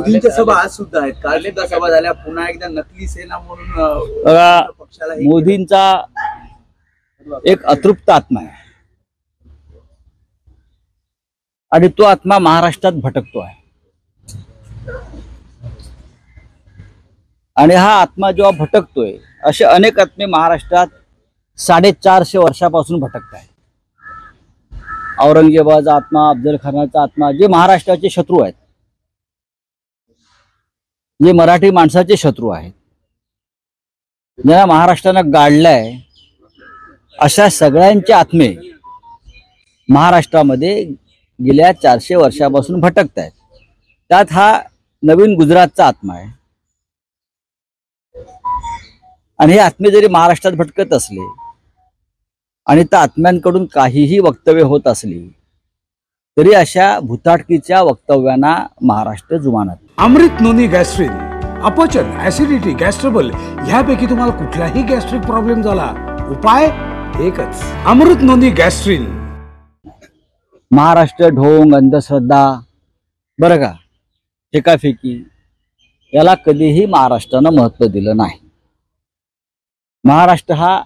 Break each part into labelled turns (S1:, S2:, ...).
S1: मोदींच्या सभा आज सुद्धा आहेत, काल सुद्धा सभा झाल्या. पुन्हा एकदा नकली सेना म्हणून
S2: पक्षाला मोदींचा एक अतृप्त आत्मा आहे आणि तो आत्मा महाराष्ट्रात भटकतो आहे. आणि हा आत्मा जेव्हा भटकतोय, असे अनेक आत्मे महाराष्ट्रात 450 वर्षापासून भटकत आहेत. औरंगजेबाचा आत्मा, अफजल खानाचा आत्मा, जे महाराष्ट्राचे शत्रू आहेत, जे मराठी माणसाचे शत्रू आहेत, ज्यांना महाराष्ट्रानं गाडलंय, अशा सगळ्यांचे आत्मे महाराष्ट्रामध्ये गेल्या 400 वर्षापासून भटकत आहेत. त्यात हा नवीन गुजरातचा आत्मा आहे. आणि हे आत्मे जरी महाराष्ट्रात भटकत असले आणि त्या आत्म्यांकडून काहीही वक्तव्य होत असली तरी अशा भूताटकीच्या वक्तव्यांना महाराष्ट्र जुमानत.
S3: अमृत नोनी गॅस्ट्रिन, अपचन, ऍसिडिटी, गॅस्ट्रबल ह्यापैकी तुम्हाला कुठलाही गॅस्ट्रिक प्रॉब्लेम झाला, उपाय एकच, अमृत नोनी गॅस्ट्रिन.
S2: महाराष्ट्र ढोंग, अंधश्रद्धा, बरं का, फेकाफेकी, याला कधीही महाराष्ट्रानं महत्त्व दिलं नाही. महाराष्ट्र हा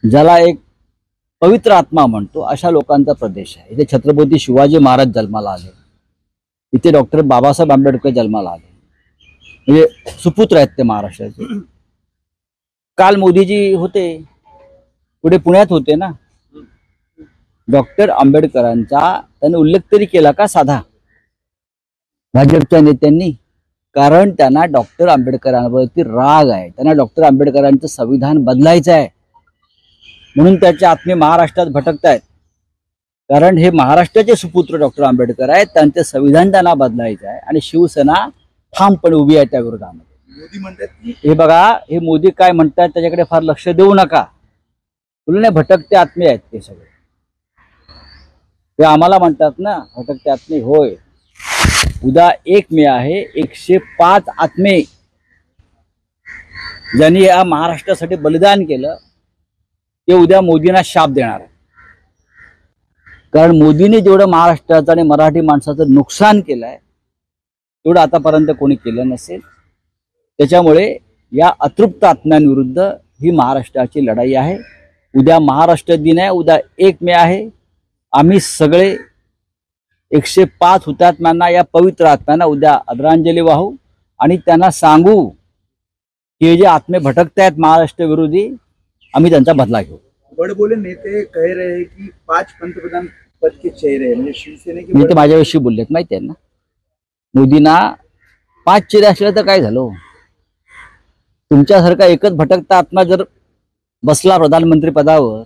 S2: ज्याला एक पवित्र आत्मा म्हणतो अशा लोकांचा प्रदेश आहे. इथे छत्रपती शिवाजी महाराज जन्माला आले, इथे डॉक्टर बाबासाहेब आंबेडकर जन्माला आले, म्हणजे सुपुत्र आहेत ते महाराष्ट्राचे. काल मोदीजी होते, पुढे पुण्यात होते ना. डॉक्टर आंबेडकरांचा त्यांनी उल्लेख तरी केला का साधा भाजपच्या नेत्यांनी? कारण त्यांना डॉक्टर आंबेडकरांवरती राग आहे, त्यांना डॉक्टर आंबेडकरांचं संविधान बदलायचं आहे, म्हणून त्याचे आत्मे महाराष्ट्रात भटकत आहेत. कारण हे महाराष्ट्राचे सुपुत्र डॉक्टर आंबेडकर आहेत, त्यांचे संविधान त्यांना बदलायचं आहे आणि शिवसेना ठामपणे उभी आहे त्या विरोधामध्ये.
S1: मोदी म्हणतात की
S2: हे बघा, हे मोदी काय म्हणतात त्याच्याकडे फार लक्ष देऊ नका. तुलने भटकते आत्मे आहेत ते सगळे. ते आम्हाला म्हणतात ना भटकते आत्मे. होय, उद्या 1 मे आहे. 105 आत्मे ज्यांनी या महाराष्ट्रासाठी बलिदान केलं ते उद्या मोदींना शाप देणार. कारण मोदींनी जेवढं महाराष्ट्राचं आणि मराठी माणसाचं नुकसान केलंय तेवढं आतापर्यंत कोणी केलं नसेल. त्याच्यामुळे या अतृप्त आत्म्यांविरुद्ध ही महाराष्ट्राची लढाई आहे. उद्या महाराष्ट्र दिन आहे, उद्या 1 मे आहे. आम्ही सगळे 105 हुतात्म्यांना, या पवित्र आत्म्यांना उद्या आदरांजली वाहू आणि त्यांना सांगू की हे जे आत्मे भटकत आहेत महाराष्ट्र विरोधी, आम्ही त्यांचा बदला घेऊ.
S1: बड़बोले नेते कह रहे हैं की 5 पंतप्रधान पद के चेहरे म्हणजे शिवसेने के.
S2: मी ते माझ्याविषयी बोललेत माहिती आहे ना. मोदींना 5 चेहरे असले तर काय झालं? तुमच्यासारखा एकच भटकता आत्मा जर बसला प्रधानमंत्री पदावर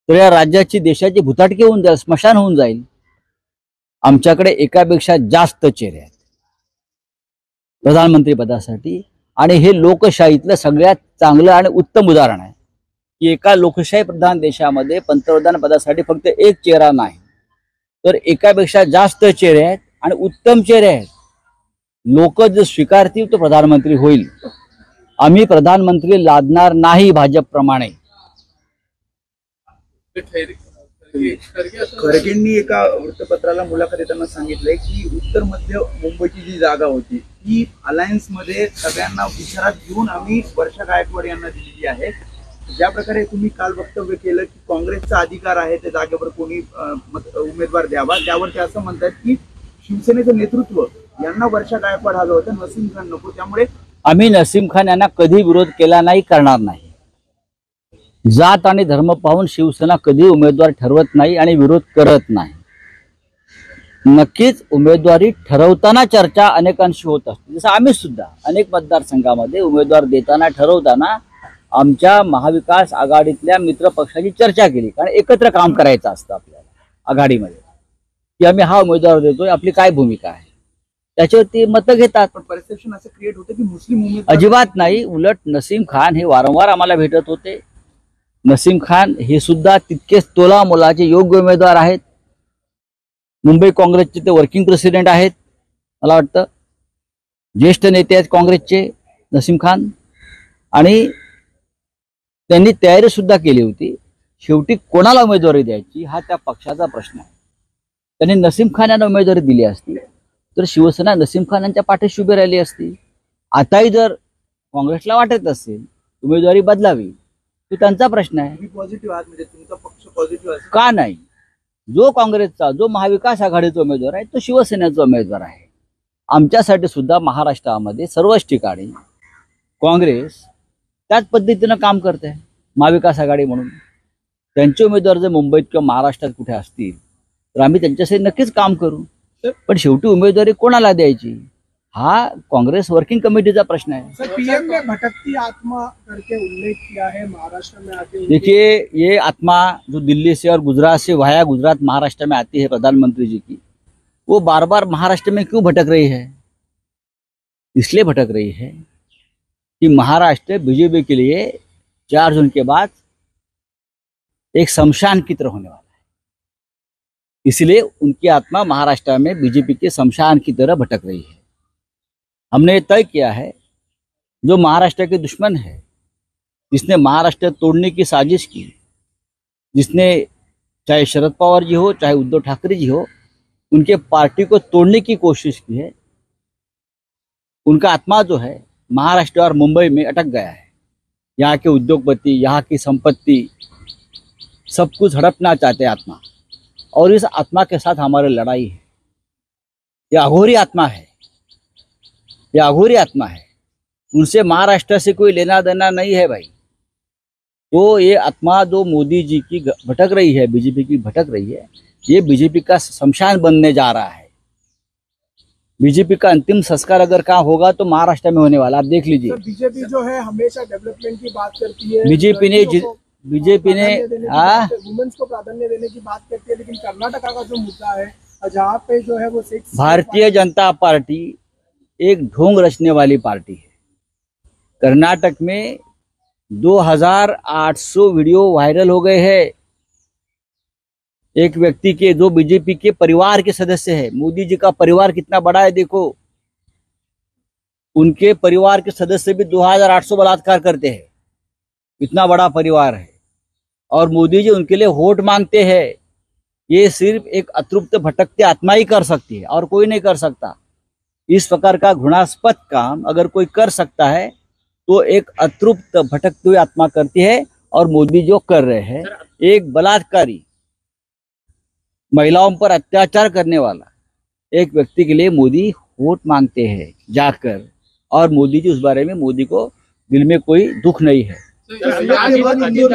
S2: तर या राज्याची, देशाची भुताटकी होऊन जाईल, स्मशान होऊन जाईल. आमच्याकडे एकापेक्षा जास्त चेहरे आहेत प्रधानमंत्री पदासाठी. आणि हे लोकशाहीतलं सगळ्यात चांगलं आणि उत्तम उदाहरण आहे की एका लोकशाही प्रधान देशामध्ये पंतप्रधान पदासाठी फक्त एक चेहरा नाही तर एकापेक्षा जास्त चेहरे आहेत आणि उत्तम चेहरे आहेत. लोक जे स्वीकारतील तो प्रधानमंत्री होईल. आम्ही प्रधानमंत्री लादणार नाही भाजपप्रमाणे.
S1: खरगेंनी एका वृत्तपत्राला मुलाखत देताना सांगितलंय की उत्तर मध्य मुंबईची जी जागा होती ती अलायन्स मध्ये सगळ्यांना विचारात घेऊन आम्ही वर्षा गायकवाड यांना दिलेली आहे. ज्या प्रकारे तुम्ही काल वक्तव्य केलं की काँग्रेसचा अधिकार आहे त्या जागेवर कोणी उमेदवार द्यावा, त्यावर ते असं म्हणतात की शिवसेनेचं नेतृत्व यांना वर्षा गायकवाड हवं होतं, नसीम खान नको. त्यामुळे
S2: आम्ही नसीम खान यांना कधी विरोध केला नाही, करणार नाही. जात आणि धर्म पाहून शिवसेना कधी उमेदवार ठरवत नाही आणि विरोध करत नाही. नक्कीच उमेदवारी ठरवताना चर्चा अनेकांशी होत असते. जसं आम्ही सुद्धा अनेक मतदारसंघामध्ये उमेदवार देताना, ठरवताना आमच्या महाविकास आघाडीतल्या मित्र पक्षाची चर्चा केली. कारण एकत्र काम करायचं असतं आपल्याला आघाडीमध्ये की आम्ही हा उमेदवार देतोय, आपली काय भूमिका आहे, त्याच्यावरती मतं घेतात.
S1: पण परसेप्शन असं क्रिएट होतं की मुस्लिम उमेदवार.
S2: अजिबात नाही. उलट नसीम खान हे वारंवार आम्हाला भेटत होते. नसीम खान हे सुद्धा तितकेच तोला मोलाचे योग्य उमेदवार आहेत. मुंबई काँग्रेसचे ते वर्किंग प्रेसिडेंट आहेत. मला वाटतं ज्येष्ठ नेते आहेत काँग्रेसचे नसीम खान. आणि त्यांनी तयारी सुद्धा केली होती. शेवटी कोणाला उमेदवारी द्यायची हा त्या पक्षाचा प्रश्न आहे. त्यांनी नसीम खान यांना उमेदवारी दिली असती तर शिवसेना नसीम खान यांच्या पाठीशी उभी राहिली असती. आताही जर काँग्रेसला वाटत असेल उमेदवारी बदलावी तो त्यांचा प्रश्न आहे.
S1: तुम्ही पॉझिटिव्ह आहात, म्हणजे तुमचा पक्ष पॉझिटिव्ह आहे
S2: का नाही? जो काँग्रेसचा, जो महाविकास आघाडीचा उमेदवार आहे तो शिवसेनेचा उमेदवार आहे. आमच्यासाठी सुद्धा महाराष्ट्रामध्ये सर्वच ठिकाणी काँग्रेस त्याच पद्धतीनं काम करते महाविकास आघाडी म्हणून. त्यांचे उमेदवार जर मुंबईत किंवा महाराष्ट्रात कुठे असतील तर आम्ही त्यांच्यासाठी नक्कीच काम करू. पण शेवटी उमेदवारी कोणाला द्यायची हा कांग्रेस वर्किंग कमेटीचा प्रश्न है.
S4: सर, पीएम ने भटकती आत्मा करके उल्लेख किया है महाराष्ट्र में आते हुए।
S2: देखिए, ये आत्मा जो दिल्ली से और गुजरात से वाया गुजरात महाराष्ट्र में आती है प्रधानमंत्री जी की, वो बार बार महाराष्ट्र में क्यों भटक रही है? इसलिए भटक रही है कि महाराष्ट्र बीजेपी के लिए 4 जून के बाद एक शमशान की तरह होने वाला है. इसलिए उनकी आत्मा महाराष्ट्र में बीजेपी के शमशान की तरह भटक रही है. हमने तय किया है जो महाराष्ट्र के दुश्मन है, जिसने महाराष्ट्र तोड़ने की साजिश की, जिसने चाहे शरद पवार जी हो चाहे उद्धव ठाकरे जी हो उनके पार्टी को तोड़ने की कोशिश की है, उनका आत्मा जो है महाराष्ट्र और मुंबई में अटक गया है. यहाँ के उद्योगपति, यहाँ की संपत्ति सब कुछ हड़पना चाहते हैं आत्मा, और इस आत्मा के साथ हमारी लड़ाई है. यह अघोरी आत्मा है, यह अघोरी आत्मा है. उनसे महाराष्ट्र से कोई लेना देना नहीं है भाई. तो ये आत्मा जो मोदी जी की भटक रही है, बीजेपी की भटक रही है, ये बीजेपी का शमशान बनने जा रहा है. बीजेपी का अंतिम संस्कार अगर कहाँ होगा तो महाराष्ट्र में होने वाला, आप देख लीजिए.
S4: सर, बीजेपी जो है हमेशा डेवलपमेंट की बात करती है,
S2: बीजेपी ने
S4: वुमेन्स को प्राधान्य देने की बात करती है, लेकिन कर्नाटका का जो मुद्दा है जहाँ पे जो है वो सिक्स
S2: भारतीय जनता पार्टी एक ढोंग रचने वाली पार्टी है. कर्नाटक में 2800 वीडियो वायरल हो गए हैं एक व्यक्ति के जो बीजेपी के परिवार के सदस्य है. मोदी जी का परिवार कितना बड़ा है देखो, उनके परिवार के सदस्य भी 2800 बलात्कार करते हैं. इतना बड़ा परिवार है और मोदी जी उनके लिए वोट मांगते हैं. ये सिर्फ एक अतृप्त भटकते आत्मा ही कर सकती है और कोई नहीं कर सकता. इस प्रकार का घृणास्पद काम अगर कोई कर सकता है तो एक अतृप्त भटकती हुई आत्मा करती है. और मोदी जो कर रहे हैं, एक बलात्कारी, महिलाओं पर अत्याचार करने वाला एक व्यक्ति के लिए मोदी वोट मांगते हैं जाकर, और मोदी जी उस बारे में, मोदी को दिल में कोई दुख नहीं है.
S5: या निवडणुकीमध्ये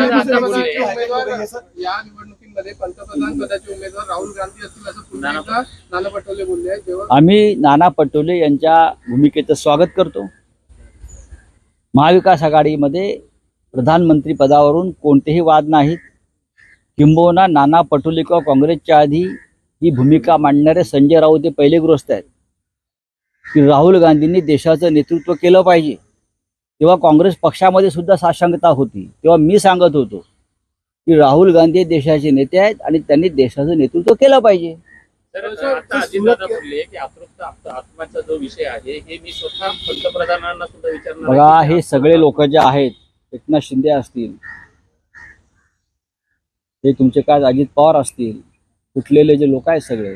S5: पंतप्रधान पदाचे उमेदवार राहुल गांधी असतील असं पुन्हा एकदा नाना पटोले बोलले आहेत. जेव्हा
S2: आम्ही नाना पटोले यांच्या भूमिकेचं स्वागत करतो. महाविकास आघाडीमध्ये प्रधानमंत्री पदावरून कोणतेही वाद नाहीत. किंबहुना नाना पटोले किंवा काँग्रेसच्या आधी ही भूमिका मांडणारे संजय राऊत हे पहिले ग्रस्त आहेत की राहुल गांधींनी देशाचं नेतृत्व केलं पाहिजे. तेव्हा काँग्रेस पक्षामध्ये सुद्धा साशंकता होती. तेव्हा मी सांगत होतो की राहुल गांधी हे देशाचे नेते आहेत आणि त्यांनी देशाचं नेतृत्व केलं पाहिजे.
S6: आता अजितदादा बोलले की अतृप्त आत्माचा जो विषय आहे हे मी स्वतः पंतप्रधानांना सुद्धा विचारणार आहे.
S2: बघा, हे सगळे लोक जे आहेत, एकनाथ शिंदे असतील, हे तुमचे काय अजित पवार असतील, कुठलेले जे लोक आहेत सगळे,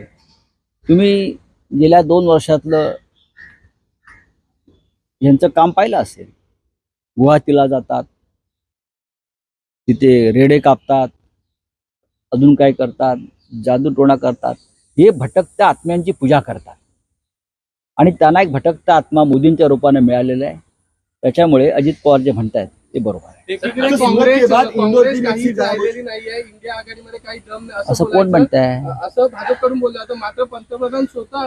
S2: तुम्ही गेल्या 2 वर्षातलं यांचं काम पाहिलं असेल. गुवाहाटीला जातात, तिथे रेडे कापतात, अजून काय करतात, जादूटोणा करतात. हे भटकत्या आत्म्यांची पूजा करतात आणि त्यांना एक भटकता आत्मा मोदींच्या रूपाने मिळालेला आहे. त्याच्यामुळे अजित पवार जे म्हणतायत ते बरोबर आहे.
S4: एकीकडे
S5: काँग्रेस काही राहिलेली नाहीये, इंडिया आघाडीमध्ये काही दम नाही
S2: असं कोण म्हणताय?
S5: असं भाजपकडून बोललं होतं. मात्र पंतप्रधान स्वतः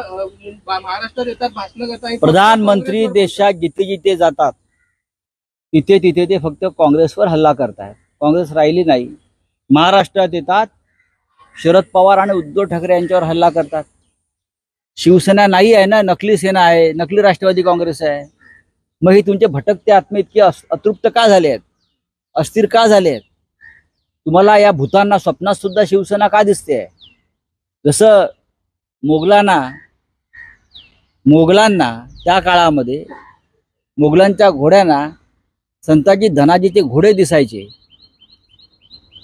S5: महाराष्ट्रात येतात, भाषण करतात.
S2: प्रधानमंत्री देशात जिथे जिथे जातात तिथे तिथे ते फक्त काँग्रेसवर हल्ला करतायत. काँग्रेस राहिली नाही. महाराष्ट्रात येतात, शरद पवार आणि उद्धव ठाकरे यांच्यावर हल्ला करतात. शिवसेना नाही आहे ना, नकली सेना आहे, नकली राष्ट्रवादी काँग्रेस आहे. मग ही तुमचे भटकते आत्मे इतके अतृप्त का झाले आहेत, अस्थिर का झाले आहेत? तुम्हाला या भूतांना स्वप्नात सुद्धा शिवसेना का दिसते आहे? जसं मोगलांना त्या काळामध्ये मोगलांच्या घोड्यांना संताजी धनाजीचे घोडे दिसायचे,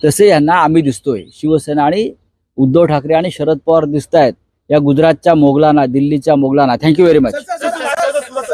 S2: तसे यांना आम्ही दिसतोय. शिवसेना आणि उद्धव ठाकरे आणि शरद पवार दिसत आहेत. या गुजरातच्या मोगलांना, दिल्लीच्या मोगलांना थँक्यू व्हेरी मच.